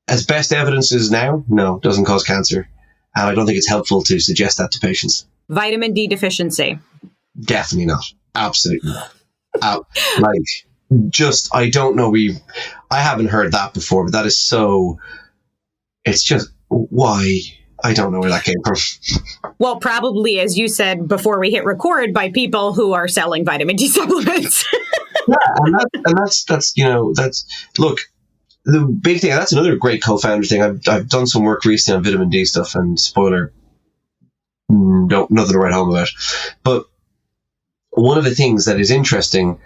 as best evidence is now, no, doesn't cause cancer. And I don't think it's helpful to suggest that to patients. Vitamin D deficiency. Definitely not. Absolutely not. I don't know. I haven't heard that before, but that is so, it's just, why? I don't know where that came from. Well, probably, as you said before we hit record, by people who are selling vitamin D supplements. Yeah, and that's look, the big thing, that's another great co-founder thing. I've done some work recently on vitamin D stuff, and spoiler, nothing to write home about. But one of the things that is interesting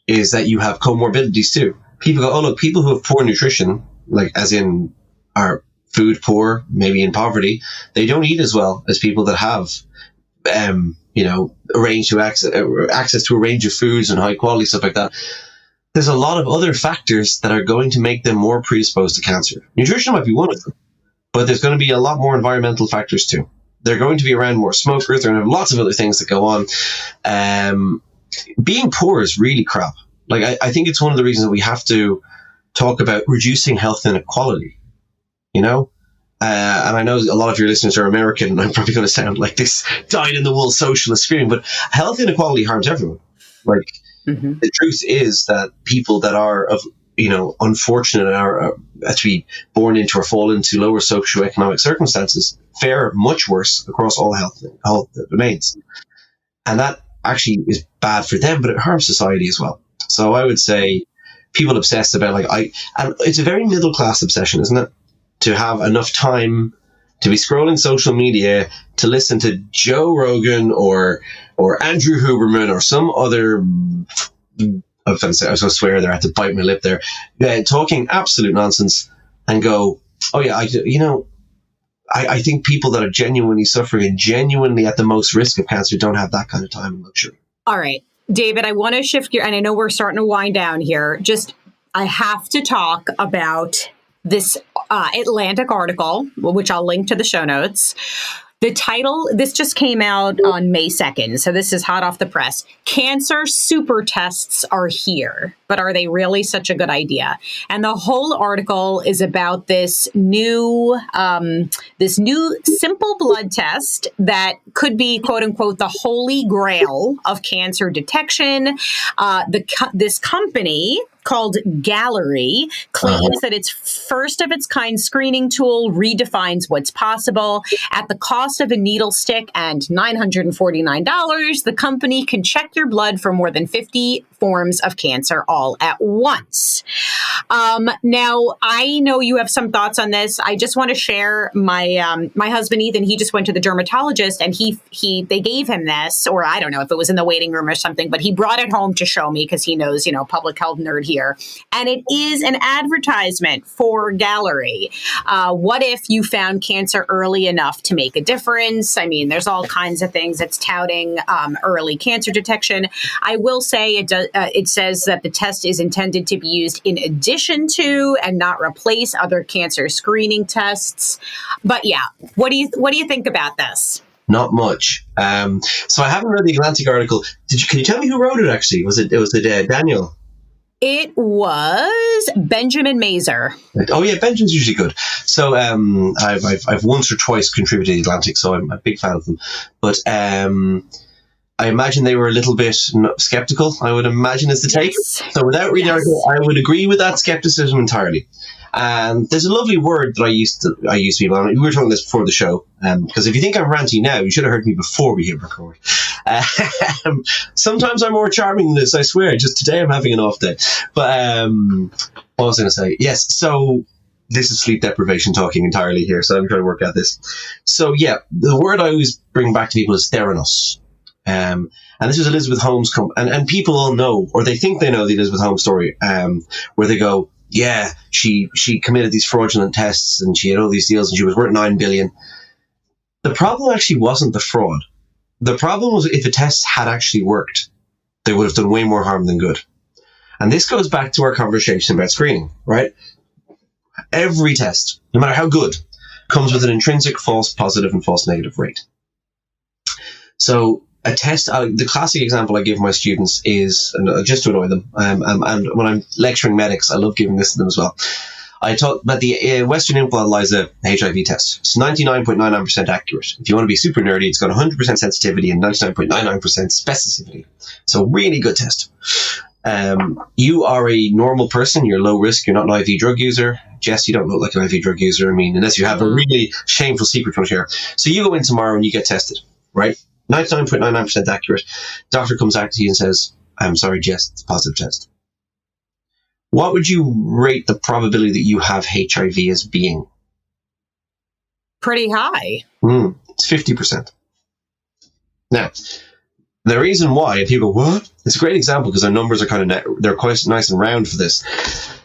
is that you have comorbidities too. People go, oh look, people who have poor nutrition, as in are food poor, maybe in poverty, they don't eat as well as people that have, access to a range of foods and high quality stuff like that. There's a lot of other factors that are going to make them more predisposed to cancer. Nutrition might be one of them, but there's going to be a lot more environmental factors too. They're going to be around more smokers. There are lots of other things that go on. Being poor is really crap. I think it's one of the reasons that we have to talk about reducing health inequality, And I know a lot of your listeners are American, and I'm probably going to sound like this dyed-in-the-wool socialist feeling, but health inequality harms everyone. The truth is that people that are unfortunate are to be born into or fall into lower socioeconomic circumstances fare much worse across all health domains. And that actually is bad for them, but it harms society as well. So I would say people obsess about and it's a very middle class obsession, isn't it? To have enough time to be scrolling social media to listen to Joe Rogan or Andrew Huberman or some other, I was going to swear there, I had to bite my lip there, talking absolute nonsense and go, oh yeah, I think people that are genuinely suffering and genuinely at the most risk of cancer don't have that kind of time and luxury. All right, David, I want to shift gear, and I know we're starting to wind down here. I have to talk about this Atlantic article, which I'll link to the show notes. The title, this just came out on May 2nd, so this is hot off the press. Cancer super tests are here, but are they really such a good idea? And the whole article is about this new simple blood test that could be, quote unquote, the holy grail of cancer detection. This company called Gallery claims that its first of its kind screening tool redefines what's possible. At the cost of a needle stick and $949, the company can check your blood for more than 50 forms of cancer all at once. Now, I know you have some thoughts on this. I just want to share my my husband Ethan. He just went to the dermatologist, and they gave him this, or I don't know if it was in the waiting room or something, but he brought it home to show me because he knows, public health nerd here. And it is an advertisement for Gallery. What if you found cancer early enough to make a difference? I mean, there's all kinds of things. It's touting early cancer detection. I will say it says that the test is intended to be used in addition to and not replace other cancer screening tests. But yeah, what do you think about this? Not much. So I haven't read the Atlantic article. Can you tell me who wrote it? Actually, was it Daniel? It was Benjamin Mazer. Oh yeah, Benjamin's usually good. So I've once or twice contributed to the Atlantic, so I'm a big fan of them. But I imagine they were a little bit skeptical, I would imagine is the take. Yes. So without reading the article, I would agree with that skepticism entirely. And there's a lovely word that I used to be. We were talking this before the show, because if you think I'm ranty now, you should have heard me before we hit record. Sometimes I'm more charming than this, I swear. Just today I'm having an off day. But what was I going to say? Yes, so this is sleep deprivation talking entirely here, so I'm trying to work out this. So yeah, the word I always bring back to people is theranos. And this is Elizabeth Holmes, and people all know, or they think they know the Elizabeth Holmes story, where they go, yeah, she committed these fraudulent tests and she had all these deals and she was worth $9 billion. The problem actually wasn't the fraud. The problem was if the tests had actually worked, they would have done way more harm than good. And this goes back to our conversation about screening, right? Every test, no matter how good, comes with an intrinsic false positive and false negative rate. So a test, the classic example I give my students is, and just to annoy them, and when I'm lecturing medics, I love giving this to them as well. I talk about the Western Implant ELISA HIV test. It's 99.99% accurate. If you want to be super nerdy, it's got 100% sensitivity and 99.99% specificity. So really good test. You are a normal person, you're low risk, you're not an IV drug user. Jess, you don't look like an IV drug user. I mean, unless you have a really shameful secret to share. So you go in tomorrow and you get tested, right? 99.99% accurate. Doctor comes back to you and says, I'm sorry, Jess, it's a positive test. What would you rate the probability that you have HIV as being? Pretty high. It's 50%. Now, the reason why, and people go, what? It's a great example because their numbers are they're quite nice and round for this.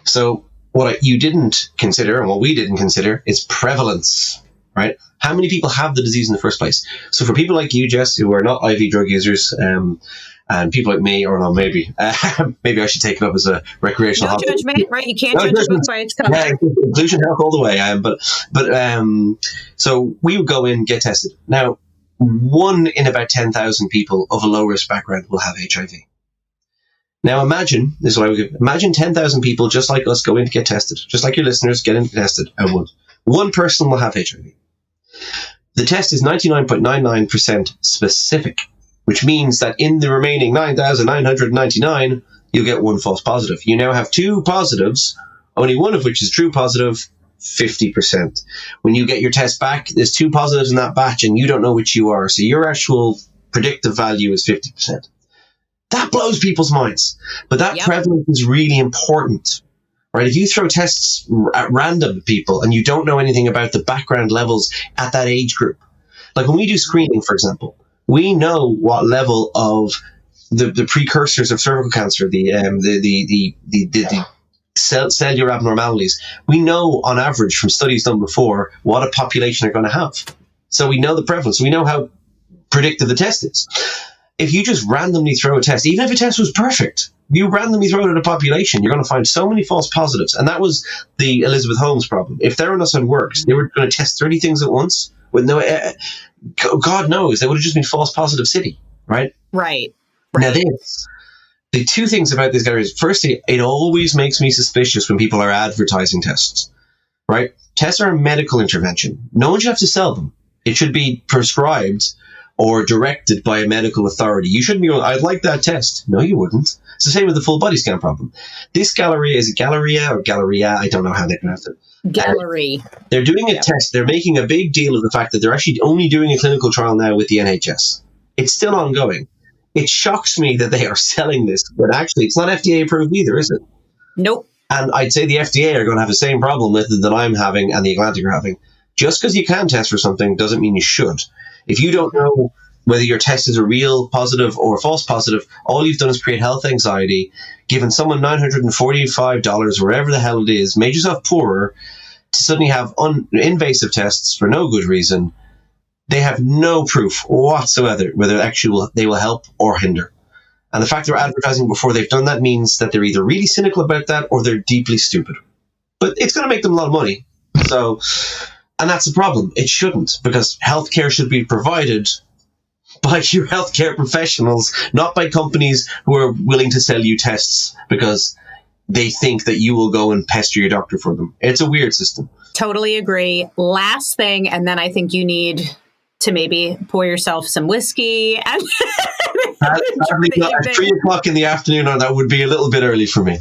So what you didn't consider, and what we didn't consider, is prevalence, right? How many people have the disease in the first place? So for people like you, Jess, who are not IV drug users, and people like me, or no, maybe I should take it up as a recreational hobby. No judgment, right? You can't judge a book by its cover. Yeah, inclusion health all the way. So we would go in, get tested. Now, 1 in about 10,000 people of a low risk background will have HIV. Now imagine, this is what I would give, imagine 10,000 people just like us go in to get tested, just like your listeners get in to get tested, and one person will have HIV. The test is 99.99% specific, which means that in the remaining 9,999, you'll get one false positive. You now have 2 positives, only one of which is true positive, 50%. When you get your test back, there's 2 positives in that batch and you don't know which you are. So your actual predictive value is 50%. That blows people's minds. But that prevalence is really important, right? If you throw tests at random at people and you don't know anything about the background levels at that age group, like when we do screening, for example, we know what level of the precursors of cervical cancer, the cellular abnormalities, we know on average from studies done before what a population are going to have. So we know the prevalence. We know how predictive the test is. If you just randomly throw a test, even if a test was perfect, you randomly throw it at a population, you're going to find so many false positives. And that was the Elizabeth Holmes problem. If theranos had worked, they were going to test 30 things at once with no, God knows, they would have just been false positive city, right? Right. Now the 2 things about this guy is, firstly, it always makes me suspicious when people are advertising tests, right? Tests are a medical intervention. No one should have to sell them. It should be prescribed or directed by a medical authority. You shouldn't be going, I'd like that test. No, you wouldn't. It's the same with the full body scan problem. This Galleria, is it Galleria or Galleria? I don't know how they pronounce it. Gallery. They're doing a test. They're making a big deal of the fact that they're actually only doing a clinical trial now with the NHS. It's still ongoing. It shocks me that they are selling this, but actually it's not FDA approved either, is it? Nope. And I'd say the FDA are going to have the same problem with it that I'm having and the Atlantic are having. Just because you can test for something doesn't mean you should. If you don't know whether your test is a real positive or a false positive, all you've done is create health anxiety, given someone $945, wherever the hell it is, made yourself poorer to suddenly have invasive tests for no good reason. They have no proof whatsoever whether actually they will help or hinder. And the fact they're advertising before they've done that means that they're either really cynical about that or they're deeply stupid. But it's going to make them a lot of money. So, and that's the problem. It shouldn't, because healthcare should be provided by your healthcare professionals, not by companies who are willing to sell you tests because they think that you will go and pester your doctor for them. It's a weird system. Totally agree. Last thing, and then I think you need to maybe pour yourself some whiskey. And at 3:00 in the afternoon, that would be a little bit early for me.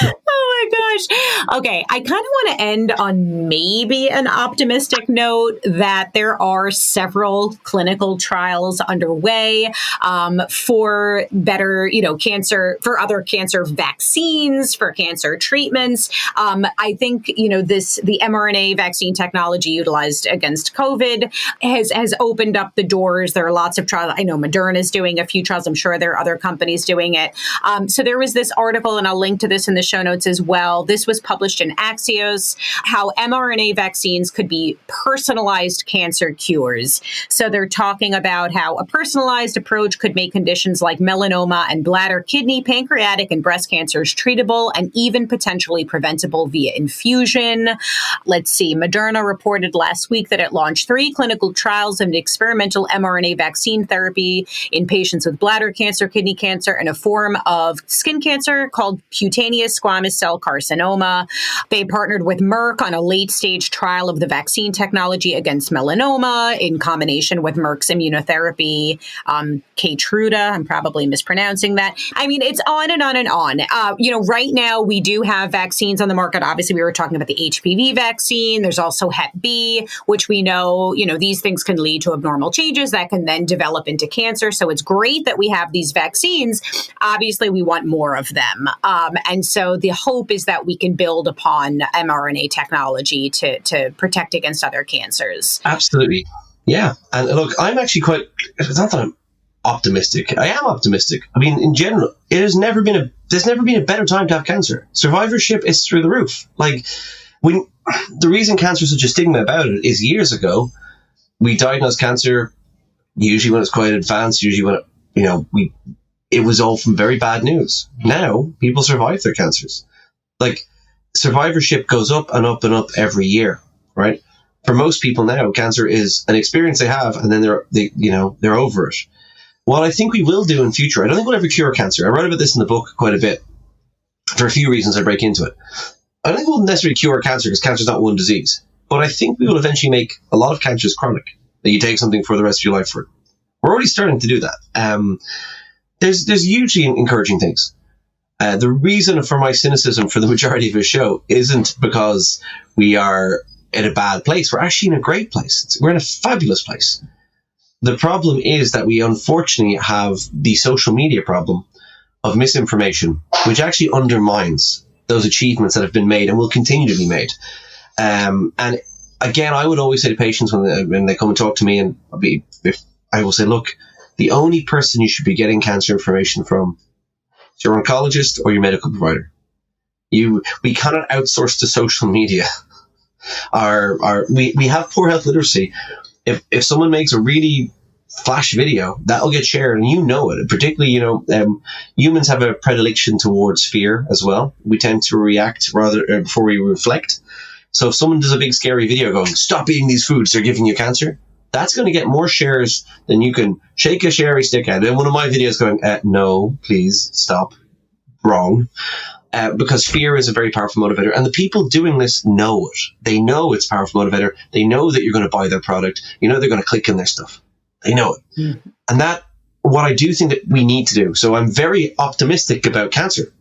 Oh my gosh. Okay. I kind of want to end on maybe an optimistic note that there are several clinical trials underway for better, cancer, for other cancer vaccines, for cancer treatments. I think, the mRNA vaccine technology utilized against COVID has opened up the doors. There are lots of trials. I know Moderna is doing a few trials. I'm sure there are other companies doing it. So there was this article, and I'll link to this in the show notes as well. This was published in Axios, how mRNA vaccines could be personalized cancer cures. So they're talking about how a personalized approach could make conditions like melanoma and bladder, kidney, pancreatic, and breast cancers treatable and even potentially preventable via infusion. Let's see. Moderna reported last week that it launched 3 clinical trials of an experimental mRNA vaccine therapy in patients with bladder cancer, kidney cancer, and a form of skin cancer called cutaneous squamous cell carcinoma. They partnered with Merck on a late-stage trial of the vaccine technology against melanoma in combination with Merck's immunotherapy, Keytruda. I'm probably mispronouncing that. I mean, it's on and on and on. Right now we do have vaccines on the market. Obviously, we were talking about the HPV vaccine. There's also Hep B, which we know, these things can lead to abnormal changes that can then develop into cancer. So it's great that we have these vaccines. Obviously, we want more of them. And so the hope is that we can build upon mRNA technology to protect against other cancers. Absolutely. Yeah. And look, I'm actually it's not that I'm optimistic. I am optimistic. I mean, in general, there's never been a better time to have cancer. Survivorship is through the roof. Like, the reason cancer is such a stigma about it is years ago, we diagnosed cancer usually when it's quite advanced, usually when it was all from very bad news. Now, people survive their cancers. Like, survivorship goes up and up and up every year, right? For most people now, cancer is an experience they have, and then they're over it. What I think we will do in future, I don't think we'll ever cure cancer. I wrote about this in the book quite a bit for a few reasons. I break into it. I don't think we'll necessarily cure cancer because cancer is not one disease, but I think we will eventually make a lot of cancers chronic, that you take something for the rest of your life for it. We're already starting to do that. There's hugely encouraging things. The reason for my cynicism for the majority of the show isn't because we are in a bad place. We're actually in a great place. We're in a fabulous place. The problem is that we unfortunately have the social media problem of misinformation, which actually undermines those achievements that have been made and will continue to be made. And again, I would always say to patients when they come and talk to me, and I will say, look, the only person you should be getting cancer information from is your oncologist or your medical provider. We cannot outsource to social media. We have poor health literacy. If someone makes a really flash video, that'll get shared, and it. Particularly, humans have a predilection towards fear as well. We tend to react rather before we reflect. So if someone does a big scary video going, "Stop eating these foods, they're giving you cancer," that's going to get more shares than you can shake a sherry stick at. And one of my videos going, "No, please stop." Wrong. Because fear is a very powerful motivator. And the people doing this know it. They know it's a powerful motivator. They know that you're going to buy their product. They're going to click in their stuff. They know it. Mm. And that, what I do think that we need to do. So I'm very optimistic about cancer.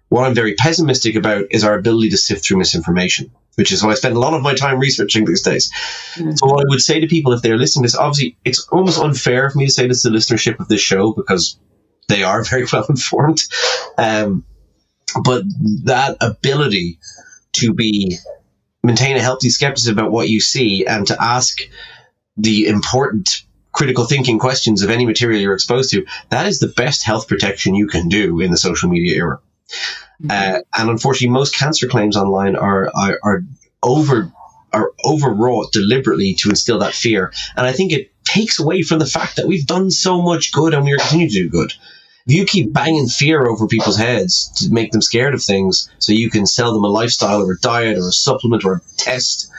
What I'm very pessimistic about is our ability to sift through misinformation, which is what I spend a lot of my time researching these days. Mm-hmm. So what I would say to people, if they're listening to this, obviously it's almost unfair for me to say this to the listenership of this show because they are very well informed. But that ability to maintain a healthy skepticism about what you see and to ask the important critical thinking questions of any material you're exposed to, that is the best health protection you can do in the social media era. And unfortunately, most cancer claims online are overwrought deliberately to instill that fear. And I think it takes away from the fact that we've done so much good and we continue to do good. If you keep banging fear over people's heads to make them scared of things so you can sell them a lifestyle or a diet or a supplement or a test,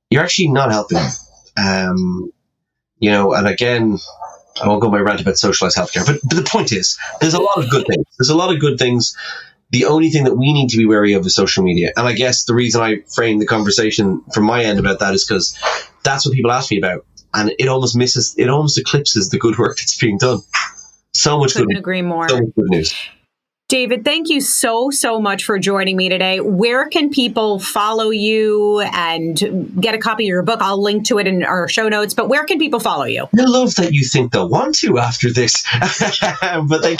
you're actually not helping them. And again, I won't go my rant about socialized healthcare, but the point is, there's a lot of good things. There's a lot of good things. The only thing that we need to be wary of is social media. And I guess the reason I frame the conversation from my end about that is because that's what people ask me about. And it almost eclipses the good work that's being done. So much Couldn't agree more. So much good news. David, thank you so much for joining me today. Where can people follow you and get a copy of your book? I'll link to it in our show notes, but where can people follow you? I love that you think they'll want to after this, but they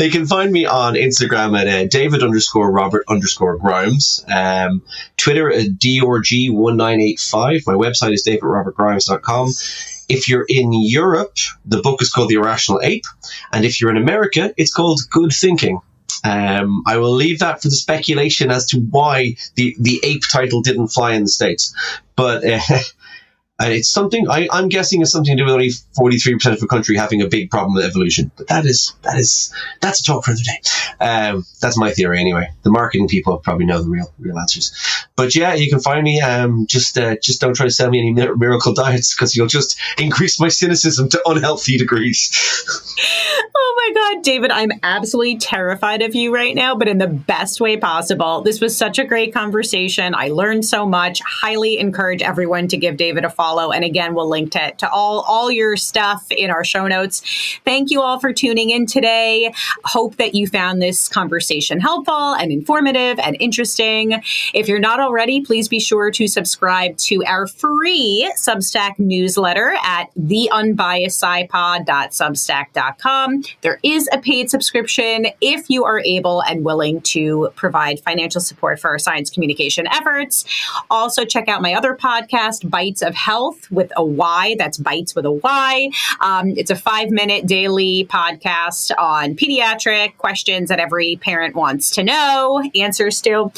can find me on Instagram at David_Robert_Grimes, Twitter at DRG1985. My website is davidrobertgrimes.com. If you're in Europe, the book is called The Irrational Ape, and if you're in America, it's called Good Thinking. I will leave that for the speculation as to why the ape title didn't fly in the States. But it's something, I'm guessing it's something to do with only 43% of the country having a big problem with evolution. But that's a talk for another day. That's my theory anyway. The marketing people probably know the real answers. But yeah, you can find me. Just don't try to sell me any miracle diets because you'll just increase my cynicism to unhealthy degrees. Oh my God, David, I'm absolutely terrified of you right now, but in the best way possible. This was such a great conversation. I learned so much. Highly encourage everyone to give David a follow. And again, we'll link to all your stuff in our show notes. Thank you all for tuning in today. Hope that you found this conversation helpful and informative and interesting. If you're not already, please be sure to subscribe to our free Substack newsletter at theunbiasedscipod.substack.com. There is a paid subscription if you are able and willing to provide financial support for our science communication efforts. Also, check out my other podcast, Bites of Health with a Y. That's Bites with a Y. It's a 5-minute daily podcast on pediatric questions that every parent wants to know answers to.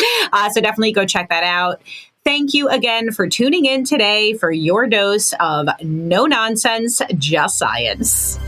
So definitely go check that out. Thank you again for tuning in today for your dose of no nonsense, just science.